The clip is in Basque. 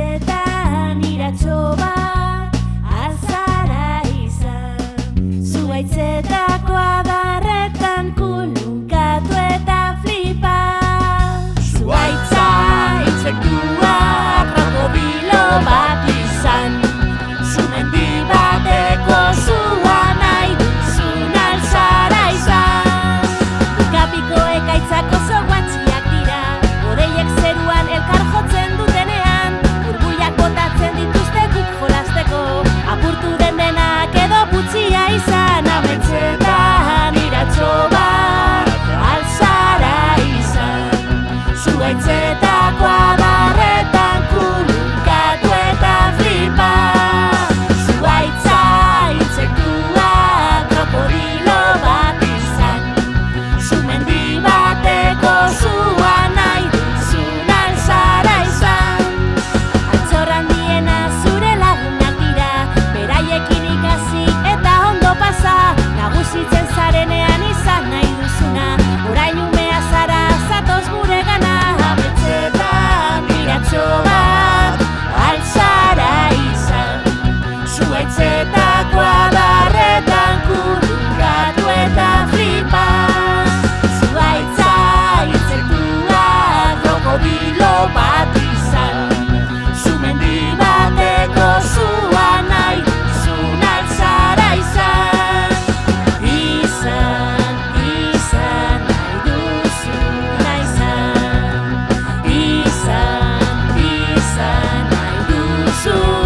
Zuhaitzetan iratxo bat alzara izan, zuhaitzetako adarretan kulunkatu eta flipa. Zuhaitza intsektuak krokodilo bat izan, sumendi bateko zua nahi duzun alzara izan. Kapiko ekaitzak oso guantziak dira, hodeiek zeruan elkar jotzen dutenean, burbuiak botatzen dituzte guk jolasteko, apurtu den denak edo putzia izan. Ametsetan iratxo bat alzara izan, zuhaitzetako adarretan kulunkatu eta flipa. Zuhaitza intsektuak krokodilo bat izan, sumendi bateko zua nahi duzun alzara izan. Altxor handiena zure lagunak dira, beraiekin ikasi eta ondo pasa, nagusitzen zarenean izan nahi duzuna, orain umea zara zatoz gure gana. Ametsetan iratxo bat alzara izan, zuhaitzetako adarretan kulunkatu eta flipa. Zuhaitza intsektuak krokodilo bat izan, sumendi bateko zua nahi duzun alzara izan. Izan nahi duzuna izan, izan nahi duzuna.